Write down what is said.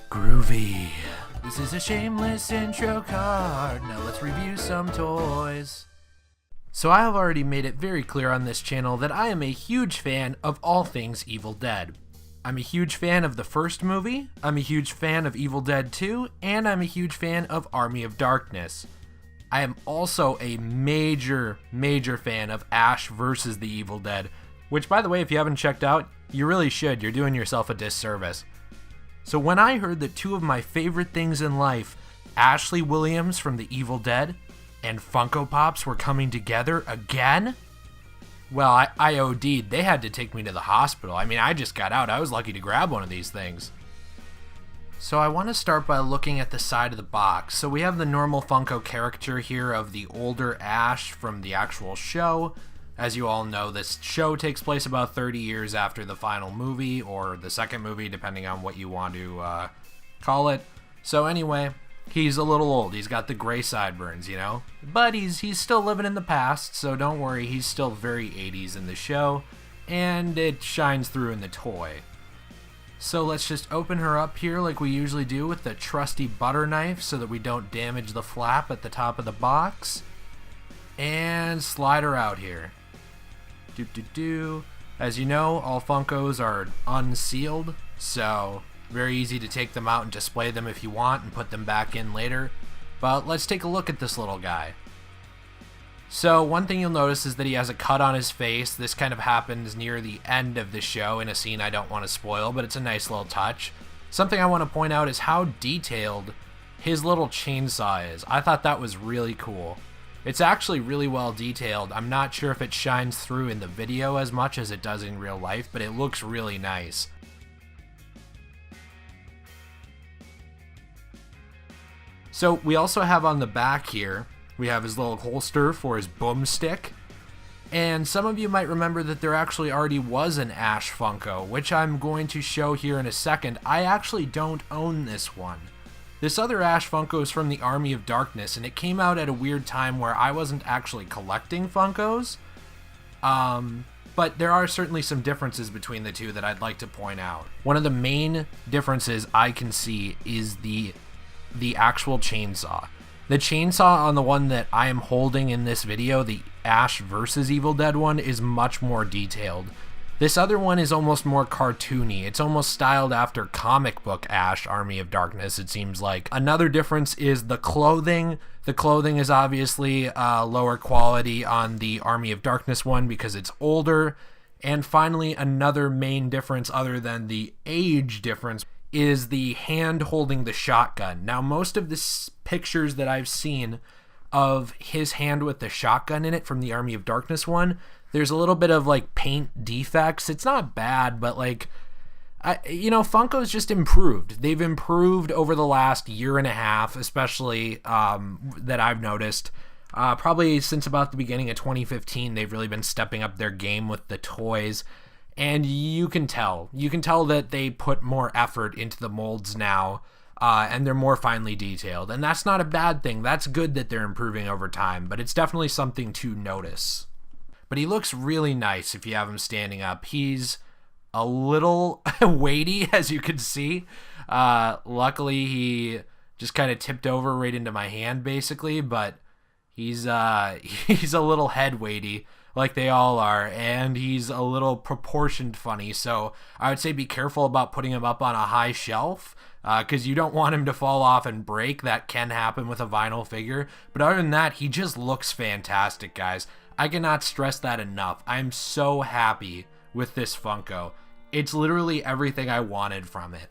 Groovy. This is a shameless intro card. Now let's review some toys. So I have already made it very clear on this channel that I am a huge fan of all things Evil Dead. I'm a huge fan of the first movie, I'm a huge fan of Evil Dead 2, and I'm a huge fan of Army of Darkness. I am also a major fan of Ash vs. the Evil Dead, which, by the way, if you haven't checked out, you really should. You're doing yourself a disservice. So when I heard that two of my favorite things in life, Ashley Williams from The Evil Dead and Funko Pops, were coming together again, well, I OD'd. They had to take me to the hospital. I mean, I just got out. I was lucky to grab one of these things. So I want to start by looking at the side of the box. So we have the normal Funko character here of the older Ash from the actual show. As you all know, this show takes place about 30 years after the final movie, or the second movie, depending on what you want to call it. So anyway, he's a little old. He's got the gray sideburns, you know? But he's still living in the past, so don't worry. He's still very 80s in the show, and it shines through in the toy. So let's just open her up here like we usually do with the trusty butter knife so that we don't damage the flap at the top of the box. And slide her out here. As you know, all Funkos are unsealed, so very easy to take them out and display them if you want and put them back in later. But let's take a look at this little guy. So one thing you'll notice is that he has a cut on his face. This kind of happens near the end of the show in a scene I don't want to spoil, but it's a nice little touch. Something I want to point out is how detailed his little chainsaw is. I thought that was really cool. It's actually really well detailed. I'm not sure if it shines through in the video as much as it does in real life, but it looks really nice. So we also have on the back here, we have his little holster for his boomstick. And some of you might remember that there actually already was an Ash Funko, which I'm going to show here in a second. I actually don't own this one. This other Ash Funko is from the Army of Darkness, and it came out at a weird time where I wasn't actually collecting Funkos. But there are certainly some differences between the two that I'd like to point out. One of the main differences I can see is the actual chainsaw. The chainsaw on the one that I am holding in this video, the Ash vs. Evil Dead one, is much more detailed. This other one is almost more cartoony. It's almost styled after comic book Ash, Army of Darkness, it seems like. Another difference is the clothing. The clothing is obviously lower quality on the Army of Darkness one because it's older. And finally, another main difference other than the age difference is the hand holding the shotgun. Now, most of the pictures that I've seen of his hand with the shotgun in it from the Army of Darkness one, there's a little bit of like paint defects. It's not bad, but like, Funko's just improved. They've improved over the last year and a half, especially that I've noticed. Probably since about the beginning of 2015, they've really been stepping up their game with the toys. And you can tell that they put more effort into the molds now, and they're more finely detailed. And that's not a bad thing. That's good that they're improving over time, but it's definitely something to notice. But he looks really nice if you have him standing up. He's a little weighty, as you can see. Luckily, he just kind of tipped over right into my hand, basically, but he's a little head weighty, like they all are, and he's a little proportioned funny, so I would say be careful about putting him up on a high shelf, because you don't want him to fall off and break. That can happen with a vinyl figure, but other than that, he just looks fantastic, guys. I cannot stress that enough. I'm so happy with this Funko. It's literally everything I wanted from it.